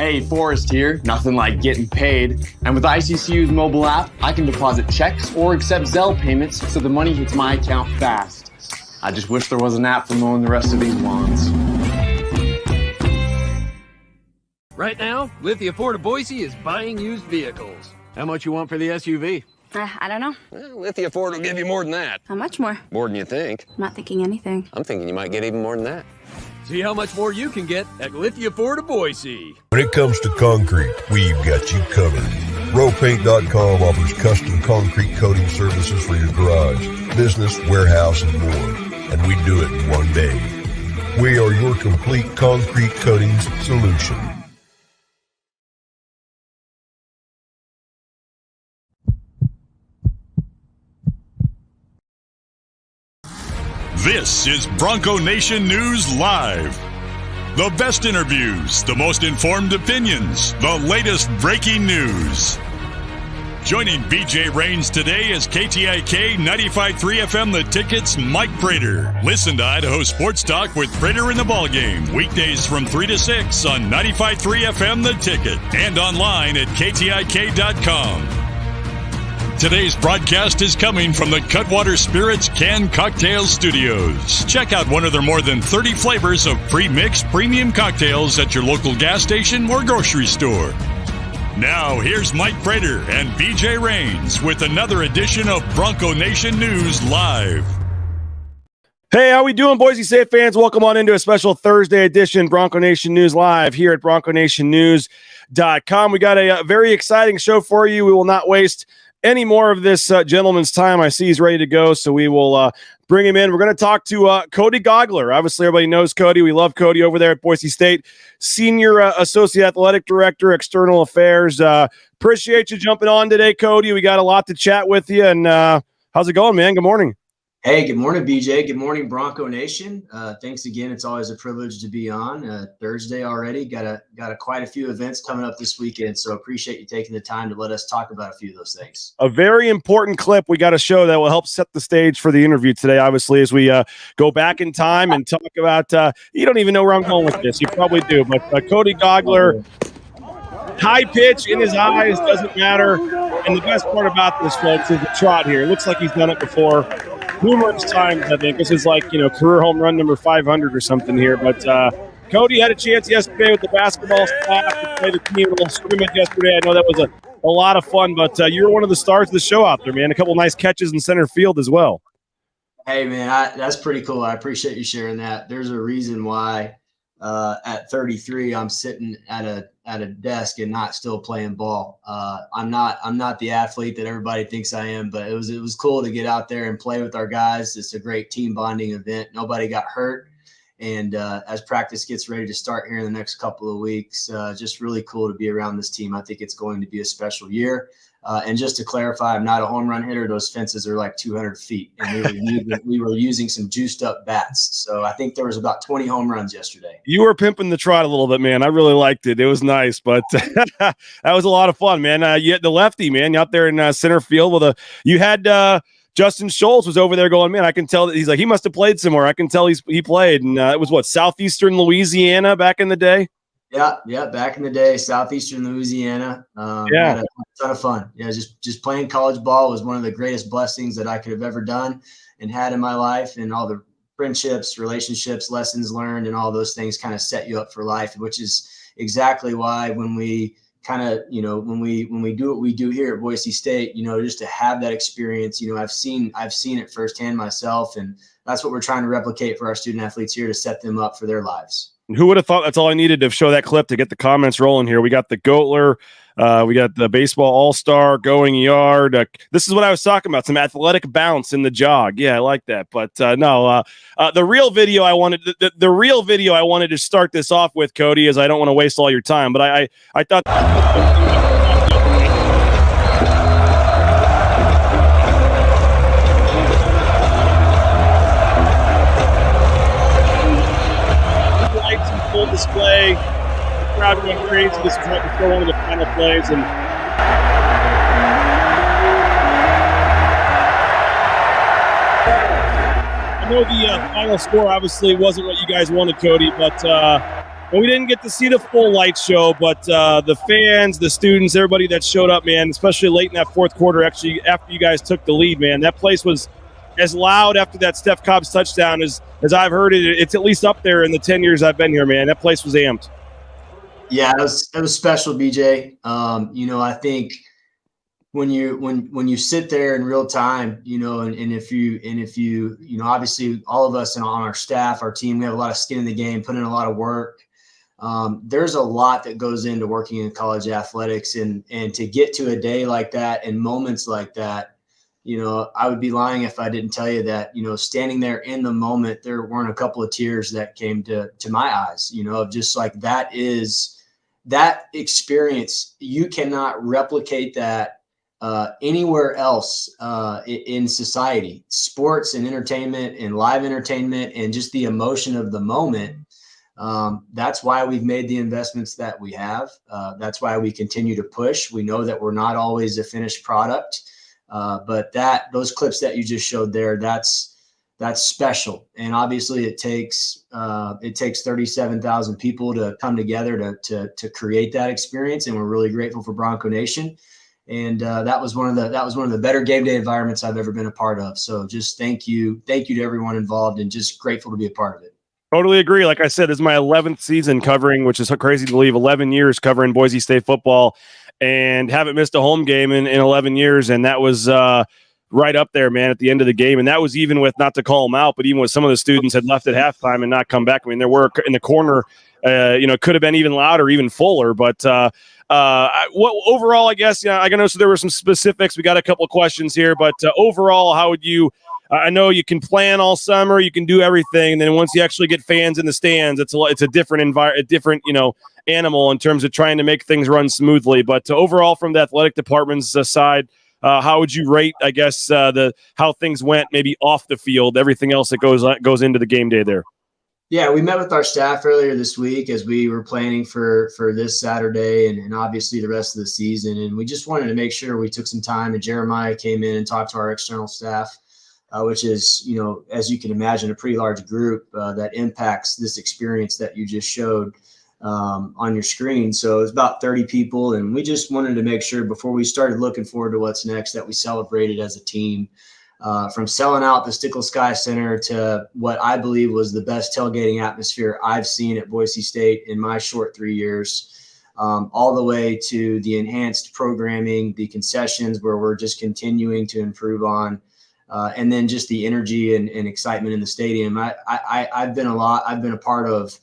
Hey, Forrest here. Nothing like getting paid. And with ICCU's mobile app, I can deposit checks or accept Zelle payments so the money hits my account fast. I just wish there was an app for mowing the rest of these lawns. Right now, Lithia Ford of Boise is buying used vehicles. How much you want for the SUV? I don't know. Well, Lithia Ford will give you more than that. How much more? More than you think. I'm not thinking anything. I'm thinking you might get even more than that. See how much more you can get at Lithia Ford of Boise. When it comes to concrete, we've got you covered. Rowpaint.com offers custom concrete coating services for your garage, business, warehouse, and more. And we do it in one day. We are your complete concrete coatings solution. This is Bronco Nation News Live. The best interviews, the most informed opinions, the latest breaking news. Joining BJ Rains today is KTIK 95.3 FM The Ticket's Mike Prater. Listen to Idaho Sports Talk with Prater in the Ballgame, weekdays from 3 to 6 on 95.3 FM The Ticket and online at KTIK.com. Today's broadcast is coming from the Cutwater Spirits Canned Cocktail Studios. Check out one of their more than 30 flavors of pre-mixed premium cocktails at your local gas station or grocery store. Now, here's Mike Prater and BJ Rains with another edition of Bronco Nation News Live. Hey, how we doing, Boise State fans? Welcome on into a special Thursday edition Bronco Nation News Live here at BroncoNationNews.com. We got a very exciting show for you. We will not waste any more of this gentleman's time. I see he's ready to go, so we will bring him in. We're going to talk to Cody Gougler. Obviously, everybody knows Cody. We love Cody over there at Boise State. Senior Associate Athletic Director, External Affairs. Appreciate you jumping on today, Cody. We got a lot to chat with you. And how's it going, man? Good morning. Hey, good morning, BJ. Good morning, Bronco Nation. Thanks again. It's always a privilege to be on Thursday already. Got quite a few events coming up this weekend, so appreciate you taking the time to let us talk about a few of those things. A very important clip we got to show that will help set the stage for the interview today, obviously, as we go back in time and talk about you don't even know where I'm going with this. You probably do, but Cody Gougler, high pitch in his eyes, doesn't matter. And the best part about this, folks, is the trot here. It looks like he's done it before. Numerous times, I think. This is like, career home run number 500 or something here. But Cody had a chance yesterday with the basketball staff to play the team, a little scrimmage yesterday. I know that was a lot of fun, but you were one of the stars of the show out there, man. A couple nice catches in center field as well. Hey, man, that's pretty cool. I appreciate you sharing that. There's a reason why at 33 I'm sitting at a desk and not still playing ball. I'm not the athlete that everybody thinks I am, but it was cool to get out there and play with our guys. It's a great team bonding event. Nobody got hurt. And as practice gets ready to start here in the next couple of weeks, just really cool to be around this team. I think it's going to be a special year. And just to clarify, I'm not a home run hitter. Those fences are like 200 feet, and we were using some juiced up bats. So I think there was about 20 home runs yesterday. You were pimping the trot a little bit, man. I really liked it. It was nice, but that was a lot of fun, man. You had the lefty, man, out there in center field you had Justin Schultz was over there going, man, I can tell that he's like, he must have played somewhere. I can tell he played. And it was Southeastern Louisiana back in the day. Yeah. Back in the day, Southeastern Louisiana. Had a ton of fun. Yeah, just playing college ball was one of the greatest blessings that I could have ever done and had in my life. And all the friendships, relationships, lessons learned, and all those things kind of set you up for life, which is exactly why when we kind of, when we do what we do here at Boise State, just to have that experience, I've seen it firsthand myself, and that's what we're trying to replicate for our student athletes here to set them up for their lives. Who would have thought that's all I needed to show that clip to get the comments rolling here? We got the Gougler, we got the baseball all-star going yard. This is what I was talking about, some athletic bounce in the jog. Yeah, I like that. But the real video I wanted the real video I wanted to start this off with, Cody, is I don't want to waste all your time, but I thought full display. The crowd went crazy. This was right before one of the final plays, and I know the final score obviously wasn't what you guys wanted, Cody, but And we didn't get to see the full light show, but the fans, the students, everybody that showed up, man, especially late in that fourth quarter, actually after you guys took the lead, man, that place was as loud after that Steph Cobb's touchdown as I've heard it. It's at least up there in the 10 years I've been here, man. That place was amped. Yeah, it was special, BJ. I think when you sit there in real time, and if you obviously all of us and on our staff, our team, we have a lot of skin in the game, put in a lot of work. There's a lot that goes into working in college athletics, and to get to a day like that and moments like that, I would be lying if I didn't tell you that, standing there in the moment, there weren't a couple of tears that came to my eyes, of just like that experience. You cannot replicate that anywhere else in society. Sports and entertainment and live entertainment and just the emotion of the moment. That's why we've made the investments that we have. That's why we continue to push. We know that we're not always a finished product, but those clips that you just showed there, that's special. And obviously it takes 37,000 people to come together to create that experience. And we're really grateful for Bronco Nation. And that was one of the better game day environments I've ever been a part of. So just thank you to everyone involved, and just grateful to be a part of it. Totally agree. Like I said, this is my 11th season covering, which is so crazy to believe, 11 years covering Boise State football, and haven't missed a home game in 11 years. And that was right up there, man, at the end of the game. And that was even with, not to call them out, but even with some of the students had left at halftime and not come back. I mean, there were in the corner, it could have been even louder, even fuller. But overall, I guess, I know so there were some specifics. We got a couple of questions here, but overall, how would you? I know you can plan all summer, you can do everything, and then once you actually get fans in the stands, it's a different animal in terms of trying to make things run smoothly. But overall, from the athletic department's side, how would you rate, I guess, how things went, maybe off the field, everything else that goes into the game day there? Yeah, we met with our staff earlier this week as we were planning for this Saturday and obviously the rest of the season. And we just wanted to make sure we took some time, and Jeremiah came in and talked to our external staff, which is, as you can imagine, a pretty large group that impacts this experience that you just showed on your screen. So it's about 30 people. And we just wanted to make sure before we started looking forward to what's next that we celebrated as a team. From selling out the Stickle Sky Center to what I believe was the best tailgating atmosphere I've seen at Boise State in my short 3 years, all the way to the enhanced programming, the concessions where we're just continuing to improve on, and then just the energy and excitement in the stadium. I've been a part of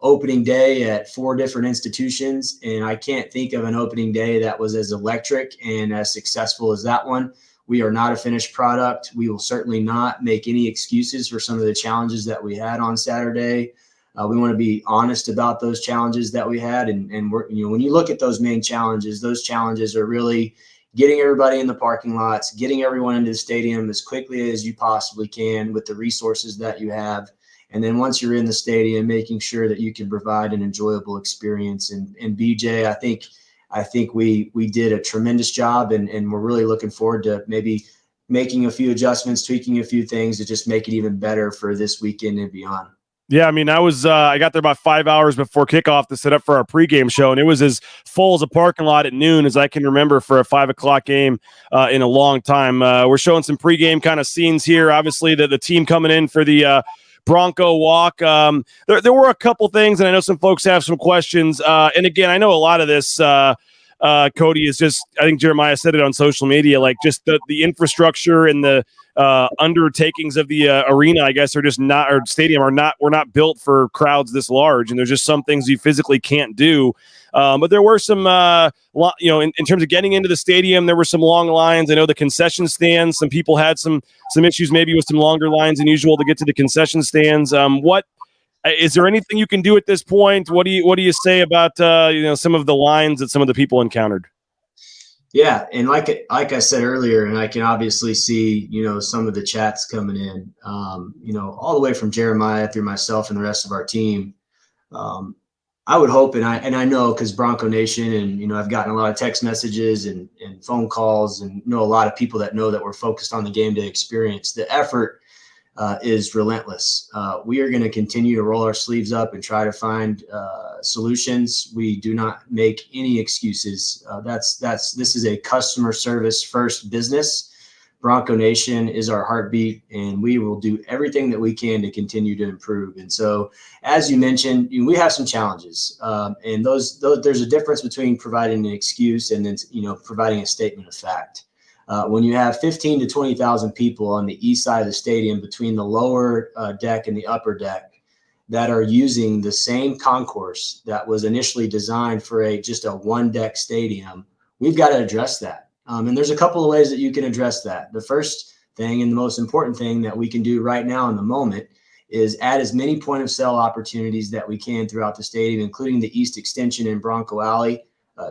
opening day at 4 different institutions, and I can't think of an opening day that was as electric and as successful as that one. We are not a finished product. We will certainly not make any excuses for some of the challenges that we had on Saturday. We want to be honest about those challenges that we had. And we're, when you look at those main challenges, those challenges are really getting everybody in the parking lots, getting everyone into the stadium as quickly as you possibly can with the resources that you have. And then once you're in the stadium, making sure that you can provide an enjoyable experience. And BJ, I think we did a tremendous job, and we're really looking forward to maybe making a few adjustments, tweaking a few things to just make it even better for this weekend and beyond. Yeah, I mean, I got there about 5 hours before kickoff to set up for our pregame show, and it was as full as a parking lot at noon as I can remember for a 5 o'clock game in a long time. We're showing some pregame kind of scenes here. Obviously, the team coming in for the Bronco walk. There were a couple things, and I know some folks have some questions. And again, I know a lot of this, Cody, is just, I think Jeremiah said it on social media, like just the infrastructure and the undertakings of the arena, I guess, are just not, or stadium we're not built for crowds this large. And there's just some things you physically can't do. But there were some, in terms of getting into the stadium, there were some long lines. I know the concession stands, some people had some issues maybe with some longer lines than usual to get to the concession stands. Is there anything you can do at this point? What do you say about some of the lines that some of the people encountered? Yeah, and like I said earlier, and I can obviously see some of the chats coming in, all the way from Jeremiah through myself and the rest of our team. I would hope, and I know, because Bronco Nation, and I've gotten a lot of text messages and phone calls, and know a lot of people that know that we're focused on the game day experience. The effort is relentless. We are going to continue to roll our sleeves up and try to find solutions. We do not make any excuses. This is a customer service first business. Bronco Nation is our heartbeat, and we will do everything that we can to continue to improve. And so, as you mentioned, we have some challenges, and those there's a difference between providing an excuse and then providing a statement of fact. When you have 15 to 20,000 people on the east side of the stadium between the lower deck and the upper deck that are using the same concourse that was initially designed for just a one deck stadium, we've got to address that. And there's a couple of ways that you can address that. The first thing and the most important thing that we can do right now in the moment is add as many point of sale opportunities that we can throughout the stadium, including the east extension in Bronco Alley,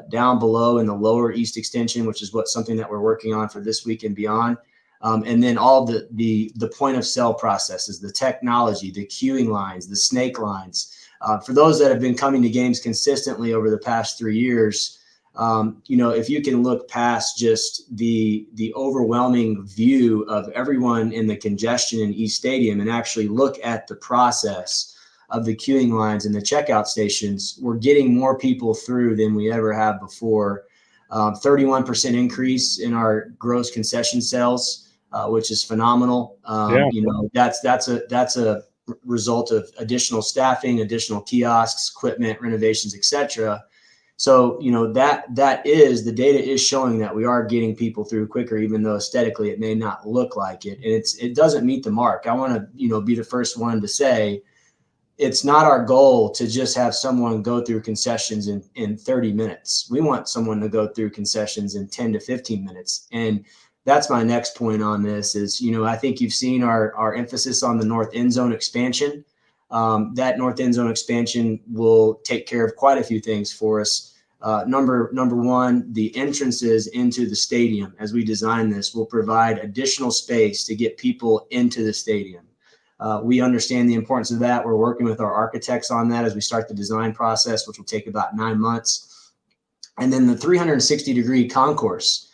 down below in the lower east extension, which is something that we're working on for this week and beyond. And then all the point of sale processes, the technology, the queuing lines, the snake lines. For those that have been coming to games consistently over the past 3 years, if you can look past just the overwhelming view of everyone in the congestion in East Stadium and actually look at the process of the queuing lines and the checkout stations, we're getting more people through than we ever have before. 31% increase in our gross concession sales, which is phenomenal. That's a result of additional staffing, additional kiosks, equipment, renovations, etc. So, the data is showing that we are getting people through quicker, even though aesthetically it may not look like it. And it doesn't meet the mark. I want to, be the first one to say it's not our goal to just have someone go through concessions in 30 minutes. We want someone to go through concessions in 10 to 15 minutes. And that's my next point on this is, I think you've seen our emphasis on the north end zone expansion. That north end zone expansion will take care of quite a few things for us. Number one, the entrances into the stadium as we design this will provide additional space to get people into the stadium. We understand the importance of that. We're working with our architects on that as we start the design process, which will take about 9 months. And then the 360-degree concourse.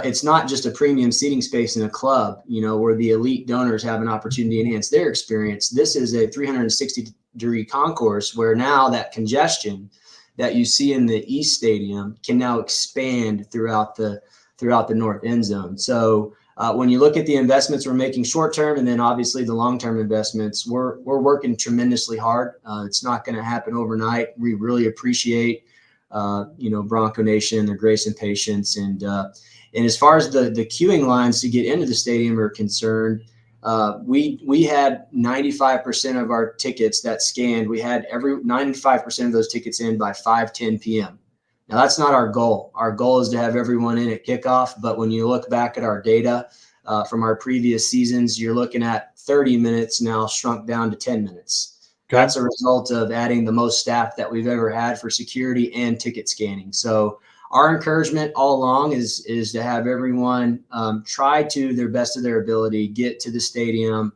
It's not just a premium seating space in a club, where the elite donors have an opportunity to enhance their experience. This is a 360-degree concourse where now that congestion that you see in the East Stadium can now expand throughout the north end zone. So when you look at the investments we're making short term and then obviously the long term investments, we're working tremendously hard. It's not going to happen overnight. We really appreciate Bronco Nation, their grace and patience, and as far as the queuing lines to get into the stadium are concerned, we had 95% of our tickets that scanned. We had 95% of those tickets in by 5:10 p.m. Now that's not our goal. Our goal is to have everyone in at kickoff. But when you look back at our data from our previous seasons, you're looking at 30 minutes now shrunk down to 10 minutes. Okay. That's a result of adding the most staff that we've ever had for security and ticket scanning. So our encouragement all along is to have everyone try to their best of their ability, get to the stadium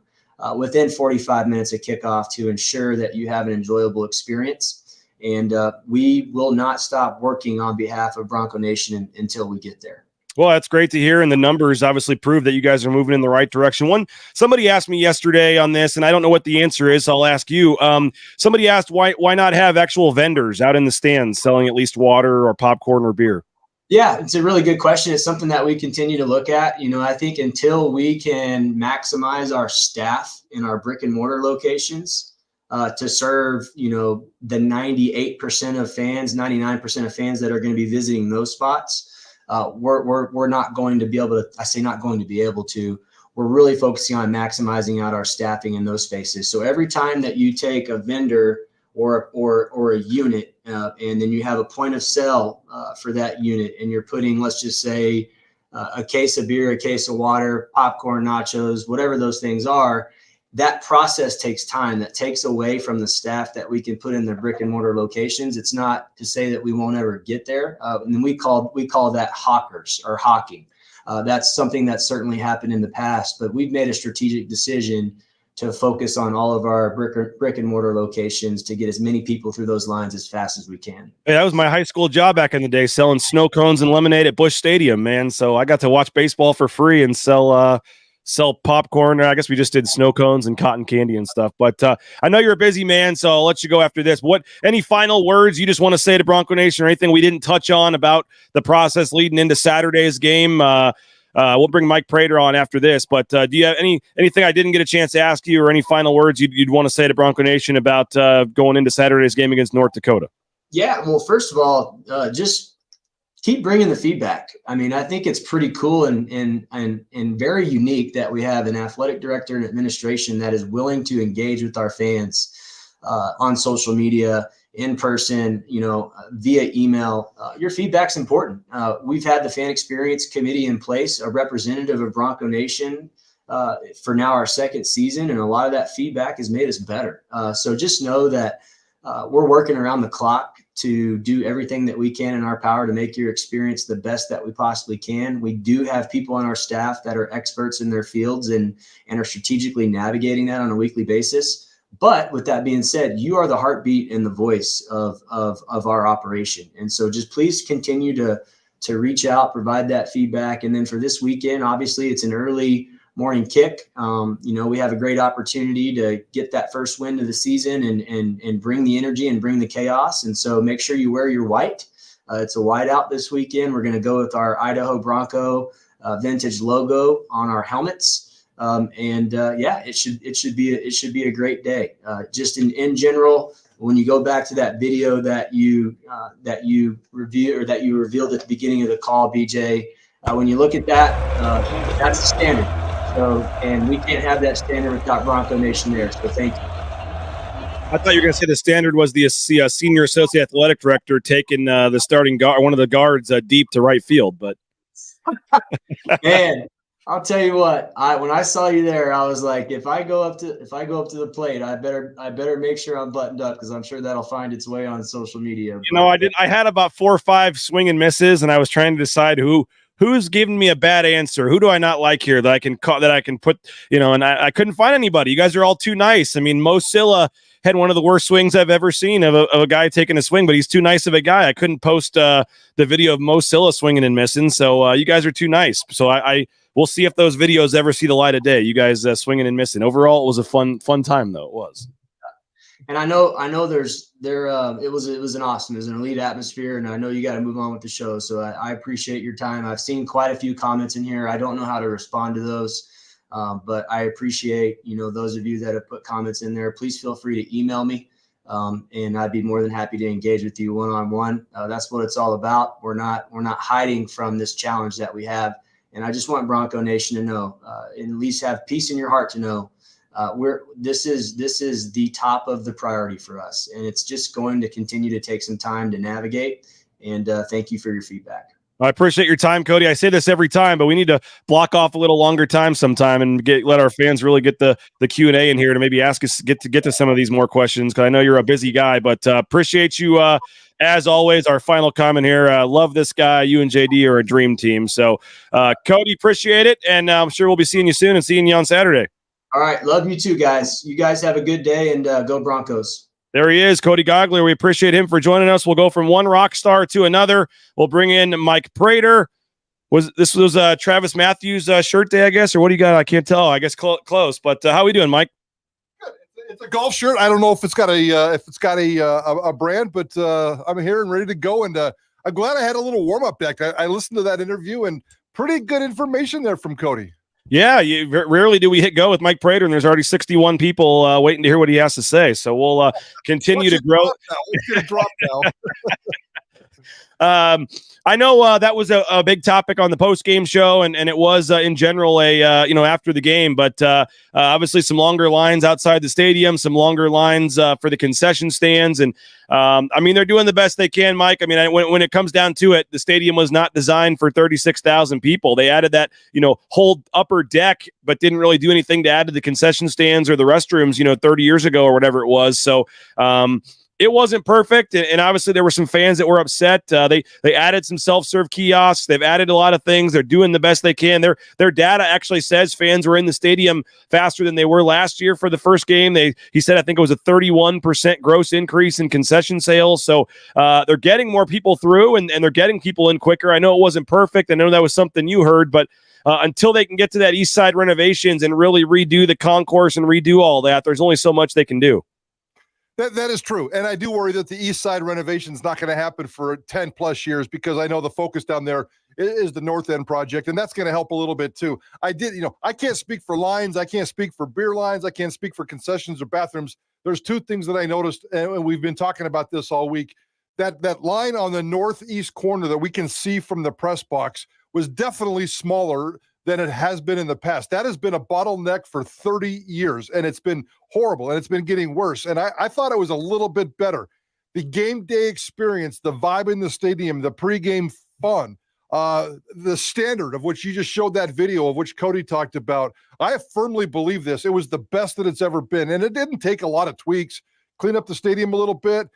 within 45 minutes of kickoff to ensure that you have an enjoyable experience. And we will not stop working on behalf of Bronco Nation until we get there. Well, that's great to hear, and the numbers obviously prove that you guys are moving in the right direction. Somebody asked me yesterday on this, and I don't know what the answer is, so I'll ask you. Somebody asked why not have actual vendors out in the stands selling at least water or popcorn or beer? Yeah, it's a really good question. It's something that we continue to look at. I think until we can maximize our staff in our brick and mortar locations to serve, the 98% of fans, 99% of fans that are going to be visiting those spots, we're not going to be able to. I say not going to be able to. We're really focusing on maximizing out our staffing in those spaces. So every time that you take a vendor or a unit and then you have a point of sale for that unit, and you're putting, let's just say, a case of beer, a case of water, popcorn, nachos, whatever those things are, that process takes time. That takes away from the staff that we can put in the brick and mortar locations. It's not to say that we won't ever get there. And we call that hawkers or hawking. That's something that certainly happened in the past, but we've made a strategic decision to focus on all of our brick and mortar locations to get as many people through those lines as fast as we can. Hey, that was my high school job back in the day, selling snow cones and lemonade at Busch Stadium, man. So I got to watch baseball for free and sell sell popcorn. I guess we just did snow cones and cotton candy and stuff. But I know you're a busy man, so I'll let you go after this. Any final words you just want to say to Bronco Nation or anything we didn't touch on about the process leading into Saturday's game? We'll bring Mike Prater on after this. But do you have anything I didn't get a chance to ask you or any final words you'd want to say to Bronco Nation about going into Saturday's game against North Dakota? Yeah, well, first of all, just keep bringing the feedback. I mean, I think it's pretty cool and very unique that we have an athletic director and administration that is willing to engage with our fans on social media, in person, via email. Your feedback's important. We've had the fan experience committee in place, a representative of Bronco Nation for now our second season, and a lot of that feedback has made us better. So just know that we're working around the clock to do everything that we can in our power to make your experience the best that we possibly can. We do have people on our staff that are experts in their fields and are strategically navigating that on a weekly basis. But with that being said, you are the heartbeat and the voice of our operation. And so just please continue to reach out, provide that feedback. And then for this weekend, obviously it's an early morning kick. We have a great opportunity to get that first win of the season and bring the energy and bring the chaos. And so make sure you wear your white. It's a white out this weekend. We're going to go with our Idaho Bronco vintage logo on our helmets. It should be a great day. Just in general, when you go back to that video that you revealed at the beginning of the call, BJ, when you look at that, that's the standard. So, and we can't have that standard without Bronco Nation there. So thank you. I thought you were going to say the standard was the senior associate athletic director taking the starting guard, one of the guards, deep to right field. But man, I'll tell you what. When I saw you there, I was like, if I go up to the plate, I better make sure I'm buttoned up because I'm sure that'll find its way on social media. I had about 4 or 5 swing and misses, and I was trying to decide who's giving me a bad answer. Who do I not like here that I can call, that I can put, and I couldn't find anybody. You guys are all too nice. I mean, Mo Silla had one of the worst swings I've ever seen of a guy taking a swing, but he's too nice of a guy. I couldn't post the video of Mo Silla swinging and missing. So you guys are too nice. So we'll see if those videos ever see the light of day. You guys swinging and missing. Overall, it was a fun time though. It was. And I know it was an elite atmosphere, and I know you got to move on with the show. So I appreciate your time. I've seen quite a few comments in here. I don't know how to respond to those, but I appreciate, those of you that have put comments in there. Please feel free to email me, and I'd be more than happy to engage with you one-on-one. That's what it's all about. We're not hiding from this challenge that we have. And I just want Bronco Nation to know, and at least have peace in your heart to know, this is the top of the priority for us, and it's just going to continue to take some time to navigate. And thank you for your feedback. I appreciate your time, Cody. I say this every time, but we need to block off a little longer time sometime and let our fans really get the Q&A in here to maybe ask us get to some of these more questions, because I know you're a busy guy. But appreciate you as always. Our final comment here: love this guy. You and JD are a dream team. So Cody, appreciate it, and I'm sure we'll be seeing you soon and seeing you on Saturday. All right. Love you too, guys. You guys have a good day, and go Broncos. There he is, Cody Gougler. We appreciate him for joining us. We'll go from one rock star to another. We'll bring in Mike Prater. This was Travis Matthews' shirt day, I guess, or what do you got? I can't tell. I guess close. But how we doing, Mike? It's a golf shirt. I don't know if it's got a brand, but I'm here and ready to go. And I'm glad I had a little warm up deck. I listened to that interview, and pretty good information there from Cody. Yeah, rarely do we hit go with Mike Prater, and there's already 61 people waiting to hear what he has to say. So we'll continue to grow. Drop now. I know that was a big topic on the post-game show, and it was in general after the game, but obviously some longer lines outside the stadium, some longer lines for the concession stands, and they're doing the best they can, Mike. I mean, when it comes down to it, the stadium was not designed for 36,000 people. They added that whole upper deck, but didn't really do anything to add to the concession stands or the restrooms 30 years ago or whatever it was. So it wasn't perfect, and obviously there were some fans that were upset. They added some self-serve kiosks. They've added a lot of things. They're doing the best they can. Their data actually says fans were in the stadium faster than they were last year for the first game. He said I think it was a 31% gross increase in concession sales. So they're getting more people through, and they're getting people in quicker. I know it wasn't perfect. I know that was something you heard, but until they can get to that east side renovations and really redo the concourse and redo all that, there's only so much they can do. That is true. And I do worry that the east side renovation is not going to happen for 10 plus years, because I know the focus down there is the north end project, and that's going to help a little bit too. I can't speak for lines. I can't speak for beer lines. I can't speak for concessions or bathrooms. There's two things that I noticed, and we've been talking about this all week. That line on the northeast corner that we can see from the press box was definitely smaller than it has been in the past. That has been a bottleneck for 30 years, and it's been horrible, and it's been getting worse. And I thought it was a little bit better. The game day experience, the vibe in the stadium, the pregame fun, the standard of which you just showed that video of which Cody talked about. I firmly believe this. It was the best that it's ever been, and it didn't take a lot of tweaks. Clean up the stadium a little bit.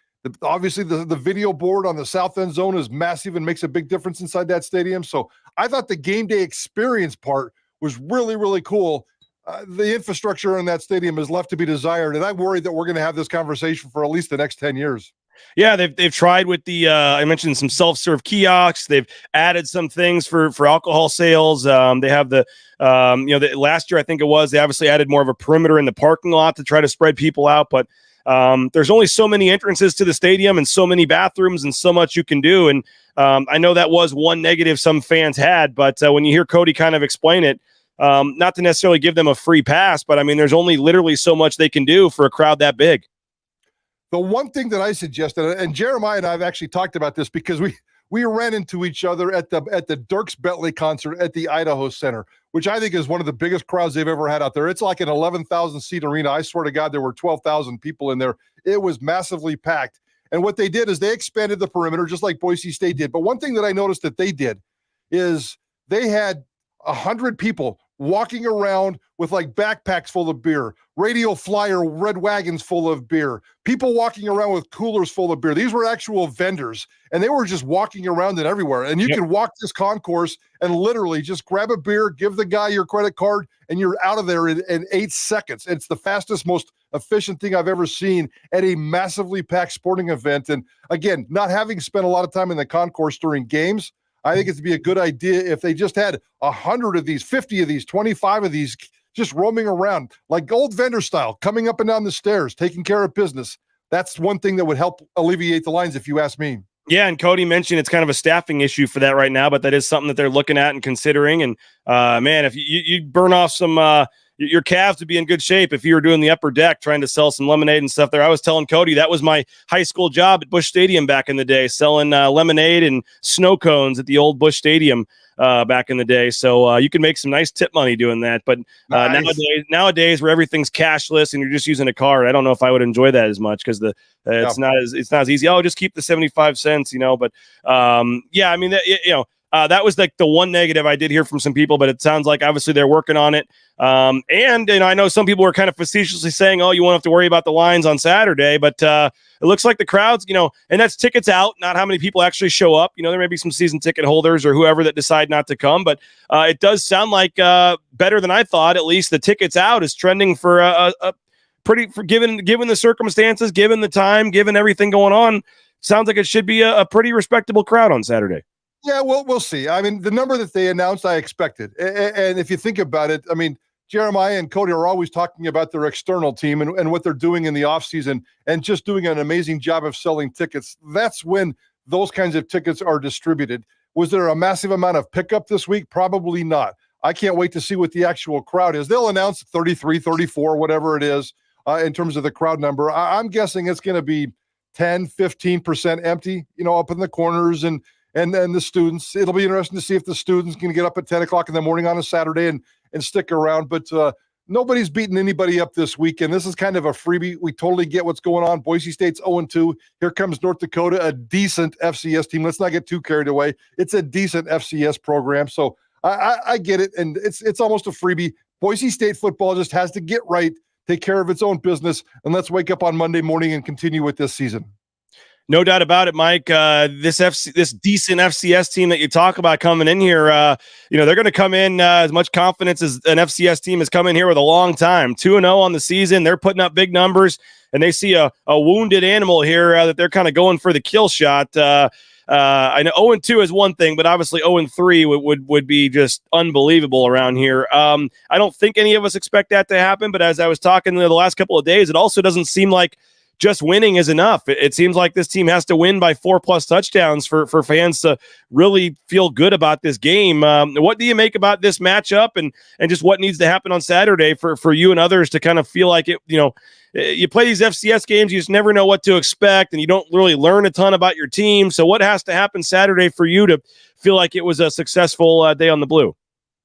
Obviously, the video board on the south end zone is massive and makes a big difference inside that stadium. So I thought the game day experience part was really, really cool. The infrastructure in that stadium is left to be desired, and I'm worried that we're going to have this conversation for at least the next 10 years. Yeah, they've tried with the I mentioned some self-serve kiosks. They've added some things for alcohol sales. They have the last year I think it was, they obviously added more of a perimeter in the parking lot to try to spread people out, but there's only so many entrances to the stadium and so many bathrooms and so much you can do. And I know that was one negative some fans had, but when you hear Cody kind of explain it, not to necessarily give them a free pass, but I mean, there's only literally so much they can do for a crowd that big. The one thing that I suggested, and Jeremiah and I have actually talked about this because we ran into each other at the Dierks Bentley concert at the Idaho Center, which I think is one of the biggest crowds they've ever had out there. It's like an 11,000 seat arena. I swear to God, there were 12,000 people in there. It was massively packed. And what they did is they expanded the perimeter just like Boise State did. But one thing that I noticed that they did is they had 100 people walking around with like backpacks full of beer, radio flyer red wagons full of beer, people walking around with coolers full of beer. These were actual vendors, and they were just walking around it everywhere. And you can walk this concourse and literally just grab a beer, give the guy your credit card, and you're out of there in 8 seconds. It's the fastest, most efficient thing I've ever seen at a massively packed sporting event. And again, not having spent a lot of time in the concourse during games, I think it'd be a good idea if they just had 100 of these, 50 of these, 25 of these, just roaming around like old vendor style, coming up and down the stairs, taking care of business. That's one thing that would help alleviate the lines, if you ask me. Yeah, and Cody mentioned it's kind of a staffing issue for that right now, but that is something that they're looking at and considering. And man, if you burn off some your calves would be in good shape if you were doing the upper deck trying to sell some lemonade and stuff there. I was telling Cody that was my high school job at Busch Stadium back in the day, selling lemonade and snow cones at the old Busch Stadium back in the day. So you can make some nice tip money doing that. But nice. nowadays where everything's cashless and you're just using a card, I don't know if I would enjoy that as much because it's not as easy. Oh, just keep the 75 cents, But yeah, I mean, that was like the one negative I did hear from some people, but it sounds like obviously they're working on it. And I know some people were kind of facetiously saying, oh, you won't have to worry about the lines on Saturday, but it looks like the crowds, and that's tickets out, not how many people actually show up. There may be some season ticket holders or whoever that decide not to come, but it does sound like better than I thought. At least the tickets out is trending for a pretty, given the circumstances, given the time, given everything going on, sounds like it should be a pretty respectable crowd on Saturday. Yeah, we'll see. I mean, the number that they announced, I expected. And if you think about it, I mean, Jeremiah and Cody are always talking about their external team and what they're doing in the offseason and just doing an amazing job of selling tickets. That's when those kinds of tickets are distributed. Was there a massive amount of pickup this week? Probably not. I can't wait to see what the actual crowd is. They'll announce 33, 34, whatever it is in terms of the crowd number. I'm guessing it's going to be 10, 15% empty, up in the corners and the students. It'll be interesting to see if the students can get up at 10 o'clock in the morning on a Saturday and stick around. But nobody's beating anybody up this weekend. This is kind of a freebie. We totally get what's going on. Boise State's 0-2. Here comes North Dakota, a decent FCS team. Let's not get too carried away. It's a decent FCS program. So I get it. And it's almost a freebie. Boise State football just has to get right, take care of its own business, and let's wake up on Monday morning and continue with this season. No doubt about it, Mike. This decent FCS team that you talk about coming in here, they're going to come in as much confidence as an FCS team has come in here with a long time. 2-0 on the season. They're putting up big numbers, and they see a wounded animal here that they're kind of going for the kill shot. I know 0-2 is one thing, but obviously 0-3 would be just unbelievable around here. I don't think any of us expect that to happen, but as I was talking the last couple of days, it also doesn't seem like just winning is enough. It seems like this team has to win by 4+ touchdowns for fans to really feel good about this game. What do you make about this matchup and just what needs to happen on Saturday for you and others to kind of feel like it, you play these FCS games, you just never know what to expect, and you don't really learn a ton about your team. So what has to happen Saturday for you to feel like it was a successful day on the Blue?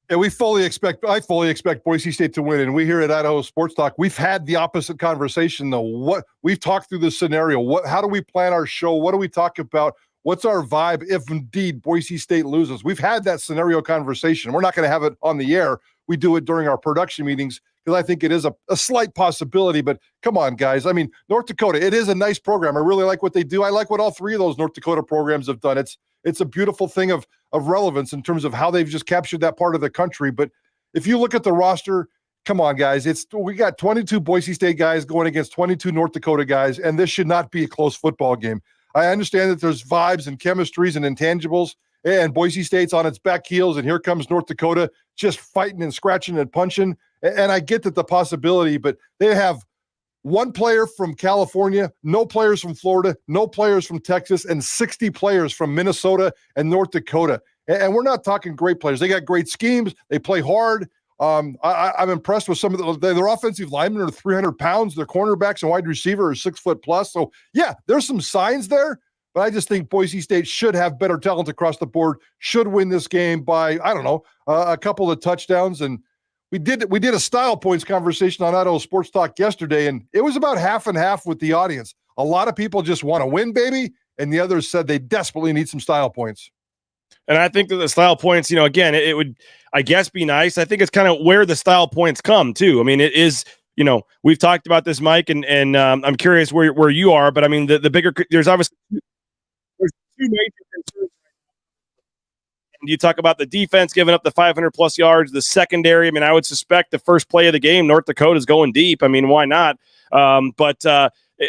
Yeah, I fully expect Boise State to win. And we here at Idaho Sports Talk, we've had the opposite conversation, though. What we've talked through this scenario. How do we plan our show? What do we talk about? What's our vibe if indeed Boise State loses? We've had that scenario conversation. We're not going to have it on the air. We do it during our production meetings because I think it is a slight possibility. But come on, guys. I mean, North Dakota, it is a nice program. I really like what they do. I like what all three of those North Dakota programs have done. It's a beautiful thing of relevance in terms of how they've just captured that part of the country. But if you look at the roster, come on, guys, we got 22 Boise State guys going against 22 North Dakota guys, and this should not be a close football game. I understand that there's vibes and chemistries and intangibles, and Boise State's on its back heels, and here comes North Dakota just fighting and scratching and punching. And I get that the possibility, but they have one player from California, no players from Florida, no players from Texas, and 60 players from Minnesota and North Dakota. And we're not talking great players. They got great schemes. They play hard. I'm impressed with some of their offensive linemen are 300 pounds. Their cornerbacks and wide receiver are 6 foot plus. So, yeah, there's some signs there. But I just think Boise State should have better talent across the board, should win this game by, a couple of touchdowns. And we did a style points conversation on Idaho Sports Talk yesterday, and it was about half and half with the audience. A lot of people just want to win, baby, and the others said they desperately need some style points. And I think that the style points, again, it would, I guess, be nice. I think it's kind of where the style points come, too. I mean, it is, we've talked about this, Mike, and I'm curious where you are, but I mean, the bigger, there's obviously there's two major concerns. You talk about the defense giving up the 500+ yards, the secondary. I mean, I would suspect the first play of the game, North Dakota's going deep. I mean, why not? But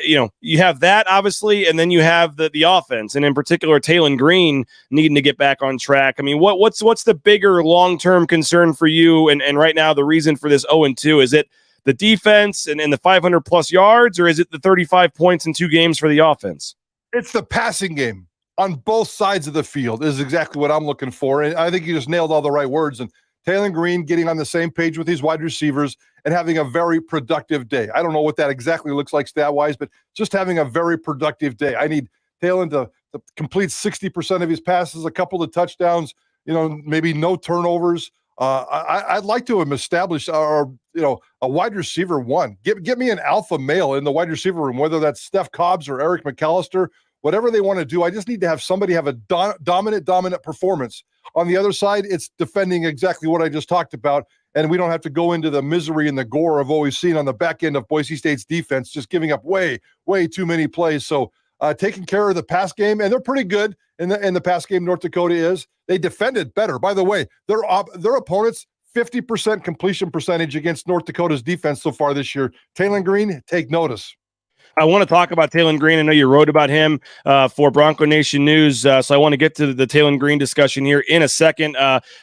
you have that, obviously, and then you have the offense, and in particular, Taylen Green needing to get back on track. I mean, what's the bigger long-term concern for you? And right now, the reason for this 0-2, is it the defense and the 500+ yards, or is it the 35 points in 2 games for the offense? It's the passing game on both sides of the field is exactly what I'm looking for. And I think you just nailed all the right words. And Taylen Green getting on the same page with these wide receivers and having a very productive day. I don't know what that exactly looks like stat-wise, but just having a very productive day. I need Taylen to complete 60% of his passes, a couple of touchdowns, maybe no turnovers. I'd like to have established a wide receiver one. Get me an alpha male in the wide receiver room, whether that's Steph Cobbs or Eric McAllister, whatever they want to do. I just need to have somebody have a dominant performance. On the other side, it's defending exactly what I just talked about, and we don't have to go into the misery and the gore of what we've seen on the back end of Boise State's defense, just giving up way too many plays. So taking care of the pass game, and they're pretty good in the pass game. North Dakota is. They defended better. By the way, their opponents 50% completion percentage against North Dakota's defense so far this year. Taylen Green, take notice. I want to talk about Taylen Green. I know you wrote about him for Bronco Nation News, so I want to get to the Taylen Green discussion here in a second.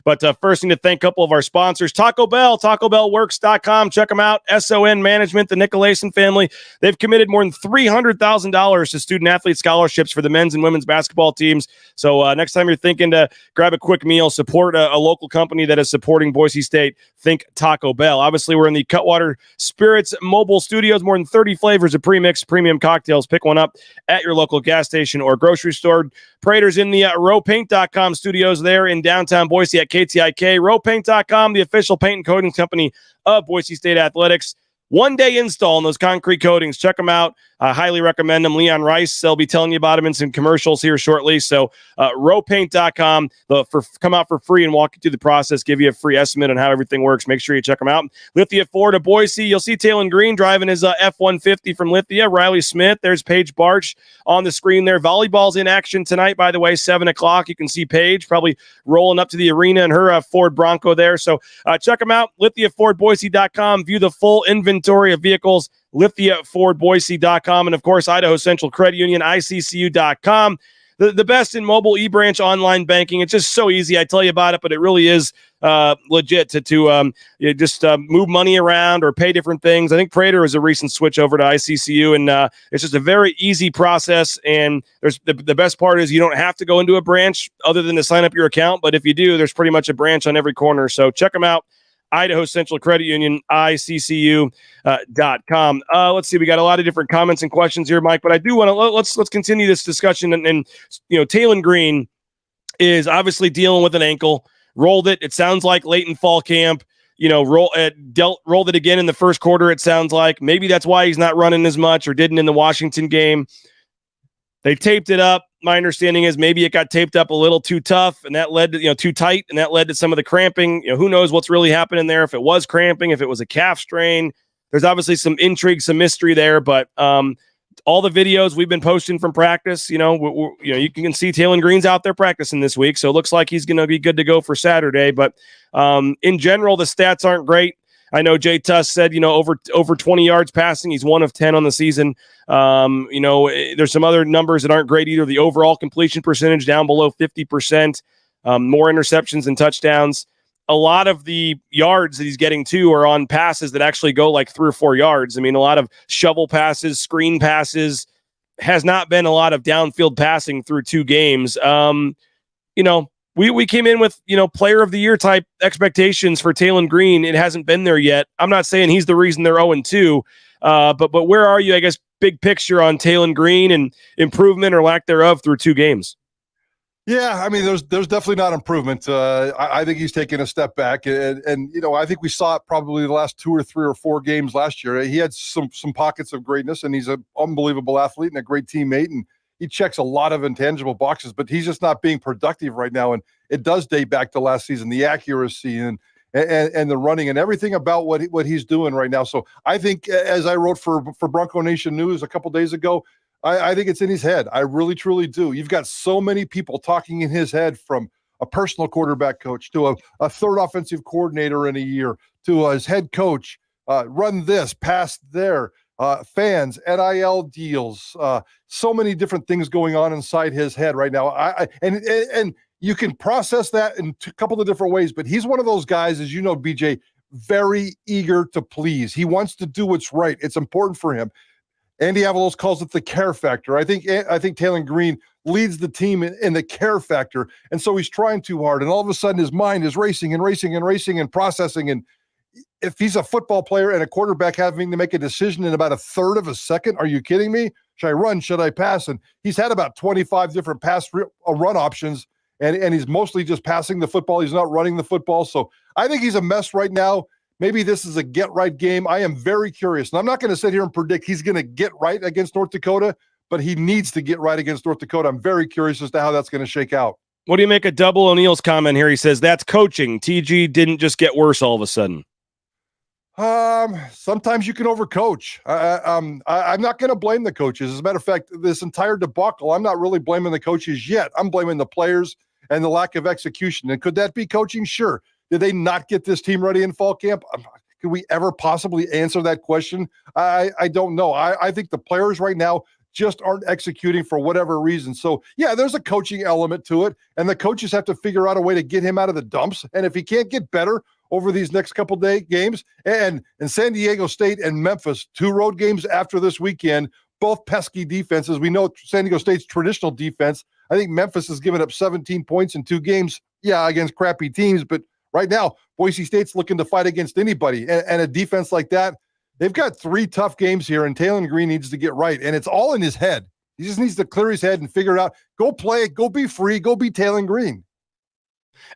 But first, I need to thank a couple of our sponsors. Taco Bell, TacoBellWorks.com. Check them out. SON Management, the Nicolason family. They've committed more than $300,000 to student-athlete scholarships for the men's and women's basketball teams. So next time you're thinking to grab a quick meal, support a local company that is supporting Boise State, think Taco Bell. Obviously, we're in the Cutwater Spirits mobile studios. More than 30 flavors of premix premium cocktails. Pick one up at your local gas station or grocery store. Prater's in the rowpaint.com studios there in downtown Boise at KTIK. Rowpaint.com, the official paint and coating company of Boise State Athletics. One-day install on those concrete coatings. Check them out. I highly recommend them. Leon Rice, they'll be telling you about them in some commercials here shortly. So rowpaint.com. They'll come out for free and walk you through the process, give you a free estimate on how everything works. Make sure you check them out. Lithia Ford of Boise. You'll see Taylen Green driving his F-150 from Lithia. Riley Smith. There's Paige Barch on the screen there. Volleyball's in action tonight, by the way, 7 o'clock. You can see Paige probably rolling up to the arena in her Ford Bronco there. So check them out. LithiaFordBoise.com. View the full inventory of vehicles. LithiaFordBoise.com, and of course, Idaho Central Credit Union, ICCU.com. The best in mobile e-branch online banking. It's just so easy. I tell you about it, but it really is legit to move money around or pay different things. I think Prater was a recent switch over to ICCU, and it's just a very easy process. And there's the best part is you don't have to go into a branch other than to sign up your account. But if you do, there's pretty much a branch on every corner. So check them out. Idaho Central Credit Union, ICCU.com. Let's see. We got a lot of different comments and questions here, Mike, but I do want to let's continue this discussion. And Taylen Green is obviously dealing with an ankle, rolled it. It sounds like late in fall camp, rolled it again in the first quarter. It sounds like maybe that's why he's not running as much or didn't in the Washington game. They taped it up. My understanding is maybe it got taped up a little too tough, and that led to, too tight, and that led to some of the cramping. Who knows what's really happening there, if it was cramping, if it was a calf strain. There's obviously some intrigue, some mystery there, but all the videos we've been posting from practice, you can see Taylen Green's out there practicing this week, so it looks like he's going to be good to go for Saturday. But in general, the stats aren't great. I know Jay Tuss said, over 20 yards passing. He's 1 of 10 on the season. There's some other numbers that aren't great either. The overall completion percentage down below 50%, more interceptions than touchdowns. A lot of the yards that he's getting to are on passes that actually go like 3 or 4 yards. I mean, a lot of shovel passes, screen passes, has not been a lot of downfield passing through 2 games. We came in with, player of the year type expectations for Taylen Green. It hasn't been there yet. I'm not saying he's the reason they're 0-2, but where are you, I guess, big picture on Taylen Green and improvement or lack thereof through 2 games? Yeah, I mean, there's definitely not improvement. I think he's taken a step back, and I think we saw it probably the last 2 or 3 or 4 games last year. He had some pockets of greatness, and he's an unbelievable athlete and a great teammate, and he checks a lot of intangible boxes, but he's just not being productive right now. And it does date back to last season, the accuracy and the running and everything about what he's doing right now. So I think, as I wrote for Bronco Nation News a couple days ago, I think it's in his head. I really, truly do. You've got so many people talking in his head, from a personal quarterback coach to a third offensive coordinator in a year to his head coach, run this, pass there. Fans, NIL deals, so many different things going on inside his head right now. And you can process that in a couple of different ways, but he's one of those guys, as you know, BJ, very eager to please. He wants to do what's right. It's important for him. Andy Avalos calls it the care factor. I think Taylen Green leads the team in the care factor, and so he's trying too hard, and all of a sudden his mind is racing and processing. And if he's a football player and a quarterback having to make a decision in about a third of a second, are you kidding me? Should I run? Should I pass? And he's had about 25 different run options, and he's mostly just passing the football. He's not running the football. So I think he's a mess right now. Maybe this is a get-right game. I am very curious. And I'm not going to sit here and predict he's going to get right against North Dakota, but he needs to get right against North Dakota. I'm very curious as to how that's going to shake out. What do you make of Double O'Neill's comment here? He says, that's coaching. TG didn't just get worse all of a sudden. Sometimes you can overcoach. I'm not going to blame the coaches. As a matter of fact, this entire debacle, I'm not really blaming the coaches yet. I'm blaming the players and the lack of execution. And could that be coaching? Sure. Did they not get this team ready in fall camp? Could we ever possibly answer that question? I don't know. I think the players right now just aren't executing for whatever reason. So, yeah, there's a coaching element to it, and the coaches have to figure out a way to get him out of the dumps. And if he can't get better over these next couple day games, and San Diego State and Memphis, 2 road games after this weekend, both pesky defenses. We know San Diego State's traditional defense. I think Memphis has given up 17 points in 2 games, against crappy teams, but right now, Boise State's looking to fight against anybody. And a defense like that, they've got 3 tough games here, and Taylen Green needs to get right. And it's all in his head. He just needs to clear his head and figure it out. Go play, go be free, go be Taylen Green.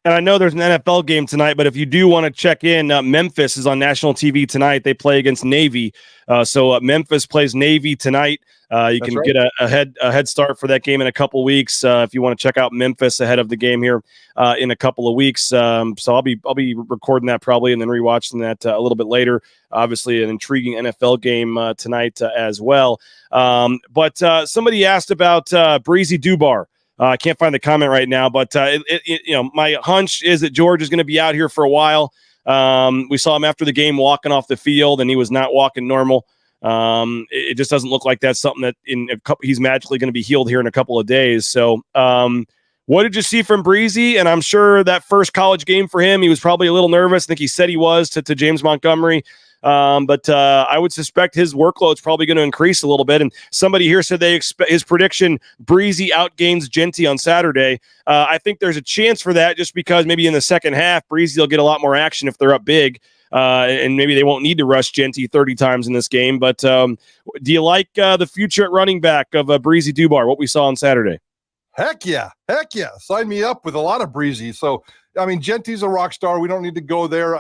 And I know there's an NFL game tonight, but if you do want to check in, Memphis is on national TV tonight. They play against Navy. So Memphis plays Navy tonight. You can get a head start for that game in a couple weeks if you want to check out Memphis ahead of the game here in a couple of weeks. So I'll be recording that probably and then rewatching that a little bit later. Obviously, an intriguing NFL game tonight as well. But somebody asked about Breezy Dubar. I can't find the comment right now, but my hunch is that George is going to be out here for a while. We saw him after the game walking off the field, and he was not walking normal. It just doesn't look like that's something that he's magically going to be healed here in a couple of days. So, what did you see from Breezy? And I'm sure that first college game for him, he was probably a little nervous. I think he said he was to James Montgomery. But I would suspect his workload's probably going to increase a little bit. And somebody here said they expect his prediction, Breezy outgains Genty on Saturday. I think there's a chance for that just because maybe in the second half, Breezy will get a lot more action if they're up big. And maybe they won't need to rush Genty 30 times in this game. But do you like the future at running back of Breezy Dubar, what we saw on Saturday? Heck yeah. Sign me up with a lot of Breezy. So, I mean, Genty's a rock star. We don't need to go there.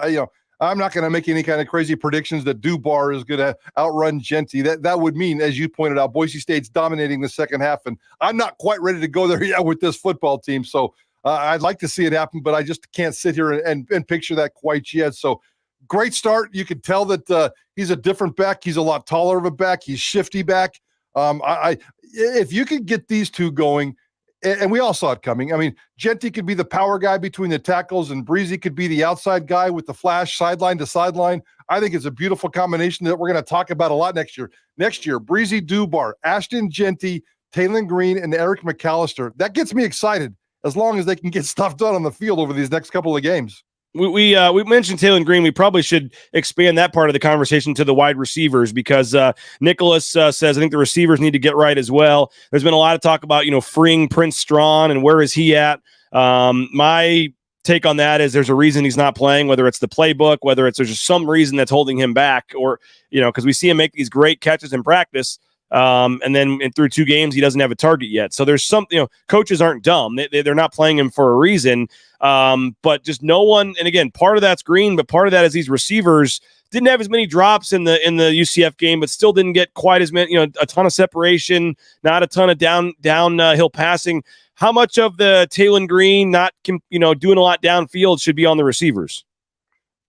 I'm not going to make any kind of crazy predictions that Dubar is going to outrun Genty. That would mean, as you pointed out, Boise State's dominating the second half, and I'm not quite ready to go there yet with this football team. So I'd like to see it happen, but I just can't sit here and picture that quite yet. So great start. You could tell that he's a different back. He's a lot taller of a back. He's shifty back. If you could get these two going, and we all saw it coming. I mean, Genty could be the power guy between the tackles, and Breezy could be the outside guy with the flash sideline to sideline. I think it's a beautiful combination that we're going to talk about a lot next year. Next year, Breezy Dubar, Ashton Genty, Taylen Green, and Eric McAllister. That gets me excited as long as they can get stuff done on the field over these next couple of games. We mentioned Taylen Green. We probably should expand that part of the conversation to the wide receivers because Nicholas says I think the receivers need to get right as well. There's been a lot of talk about freeing Prince Strawn and where is he at. My take on that is there's a reason he's not playing, whether it's the playbook, whether there's just some reason that's holding him back, or because we see him make these great catches in practice. And then through 2 games, he doesn't have a target yet. So there's something, coaches aren't dumb. They're not playing him for a reason. But just no one, and again, part of that's Green, but part of that is these receivers didn't have as many drops in the UCF game, but still didn't get quite as many, a ton of separation, not a ton of downhill passing. How much of the Taylen Green not, doing a lot downfield should be on the receivers?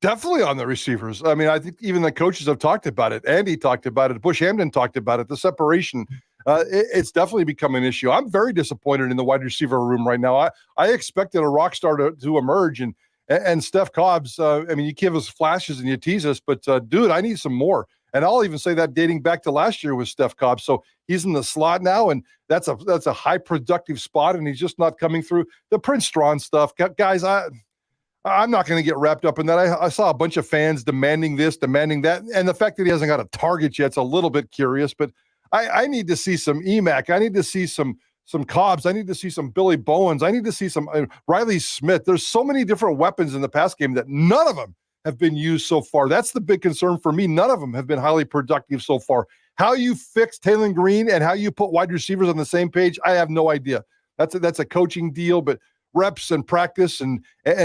Definitely on the receivers. I mean, I think even the coaches have talked about it. Andy talked about it. Bush Hamdan talked about it. The separation, it's definitely become an issue. I'm very disappointed in the wide receiver room right now. I expected a rock star to emerge, and Steph Cobbs, you give us flashes and you tease us, but dude, I need some more. And I'll even say that dating back to last year with Steph Cobbs. So he's in the slot now, and that's a high productive spot, and he's just not coming through. The Prince Strawn stuff, guys, I'm not going to get wrapped up in that. I saw a bunch of fans demanding this, demanding that. And the fact that he hasn't got a target yet, it's a little bit curious, but I need to see some EMAC. I need to see some Cobbs. I need to see some Billy Bowens. I need to see some Riley Smith. There's so many different weapons in the pass game that none of them have been used so far. That's the big concern for me. None of them have been highly productive so far. How you fix Taylen Green and how you put wide receivers on the same page, I have no idea. That's a coaching deal, but reps and practice and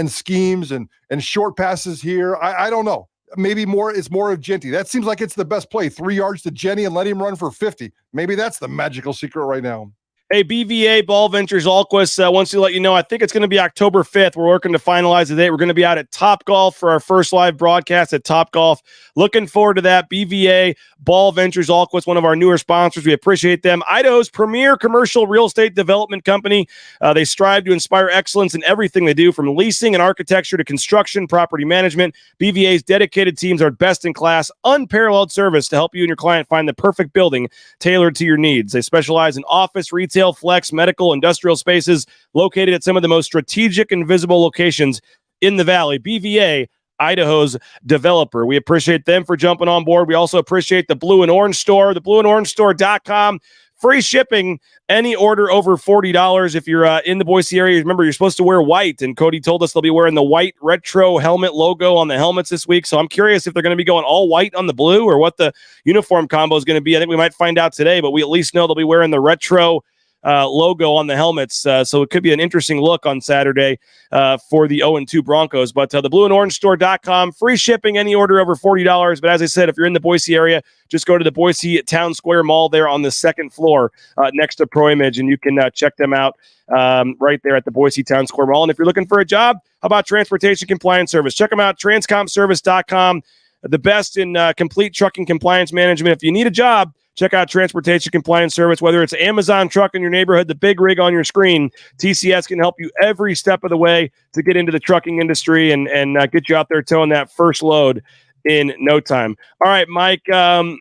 schemes and short passes here. I don't know. Maybe it's more of Genty. That seems like it's the best play. 3 yards to Genty and let him run for 50. Maybe that's the magical secret right now. Hey, BVA Ball Ventures Alquist wants to let you know, I think it's going to be October 5th. We're working to finalize the date. We're going to be out at Top Golf for our first live broadcast at Top Golf. Looking forward to that. BVA Ball Ventures Alquist, one of our newer sponsors. We appreciate them. Idaho's premier commercial real estate development company. They strive to inspire excellence in everything they do, from leasing and architecture to construction, property management. BVA's dedicated teams are best in class, unparalleled service to help you and your client find the perfect building tailored to your needs. They specialize in office, retail, flex, medical, industrial spaces located at some of the most strategic and visible locations in the Valley. BVA, Idaho's developer. We appreciate them for jumping on board. We also appreciate the Blue and Orange Store, theblueandorangestore.com. Free shipping, any order over $40. If you're in the Boise area, remember, you're supposed to wear white, and Cody told us they'll be wearing the white retro helmet logo on the helmets this week. So I'm curious if they're going to be going all white on the blue or what the uniform combo is going to be. I think we might find out today, but we at least know they'll be wearing the retro logo on the helmets. So it could be an interesting look on Saturday for the 0-2 Broncos. But the blueandorange.store.com, free shipping, any order over $40. But as I said, if you're in the Boise area, just go to the Boise Town Square Mall there on the second floor next to Pro Image, and you can check them out right there at the Boise Town Square Mall. And if you're looking for a job, how about Transportation Compliance Service? Check them out, transcomservice.com. The best in complete trucking compliance management. If you need a job, check out Transportation Compliance Service. Whether it's Amazon truck in your neighborhood, the big rig on your screen, TCS can help you every step of the way to get into the trucking industry and get you out there towing that first load in no time. All right, Mike, the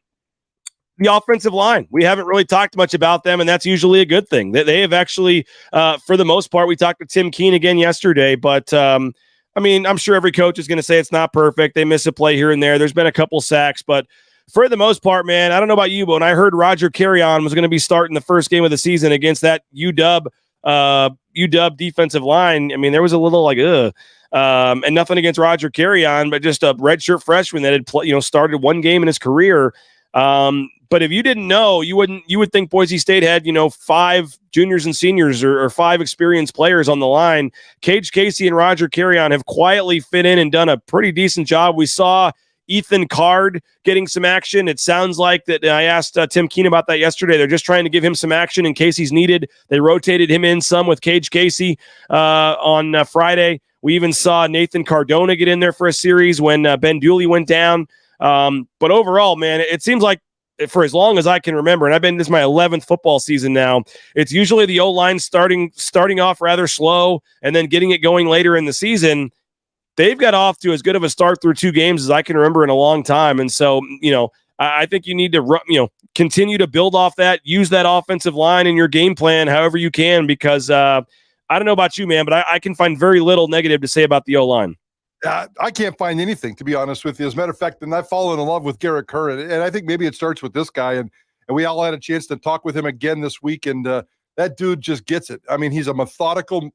offensive line. We haven't really talked much about them, and that's usually a good thing. They have actually, for the most part, we talked to Tim Keene again yesterday, but I mean, I'm sure every coach is going to say it's not perfect. They miss a play here and there. There's been a couple sacks, but for the most part, man, I don't know about you, but when I heard Roger Carrion was going to be starting the first game of the season against that UW defensive line, I mean, there was a little like, and nothing against Roger Carrion, but just a redshirt freshman that had started one game in his career. But if you didn't know, you would think Boise State had, 5 juniors and seniors or 5 experienced players on the line. Cage Casey and Roger Carrion have quietly fit in and done a pretty decent job. We saw Ethan Card getting some action. It sounds like that. I asked Tim Keene about that yesterday. They're just trying to give him some action in case he's needed. They rotated him in some with Cage Casey on Friday. We even saw Nathan Cardona get in there for a series when Ben Dooley went down. But overall, man, it seems like for as long as I can remember, and this is my 11th football season now, it's usually the O-line starting off rather slow and then getting it going later in the season. They've got off to as good of a start through 2 games as I can remember in a long time. And so, I think you need to, continue to build off that, use that offensive line in your game plan however you can, because I don't know about you, man, but I can find very little negative to say about the O-line. I can't find anything, to be honest with you. As a matter of fact, and I've fallen in love with Garrett Kerr, and I think maybe it starts with this guy, and we all had a chance to talk with him again this week, and that dude just gets it. I mean, he's a methodical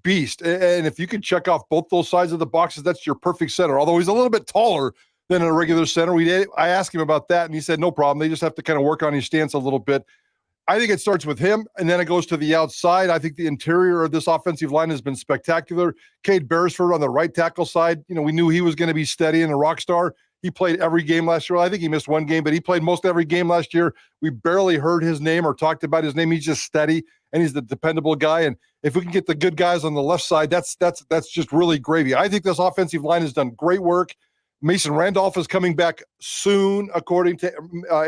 beast, and if you can check off both those sides of the boxes, that's your perfect center, although he's a little bit taller than a regular center. I asked him about that, and he said, no problem. They just have to kind of work on his stance a little bit. I think it starts with him, and then it goes to the outside. I think the interior of this offensive line has been spectacular. Cade Beresford on the right tackle side, we knew he was going to be steady and a rock star. He played every game last year. I think he missed one game, but he played most every game last year. We barely heard his name or talked about his name. He's just steady, and he's the dependable guy. And if we can get the good guys on the left side, that's just really gravy. I think this offensive line has done great work. Mason Randolph is coming back soon, according to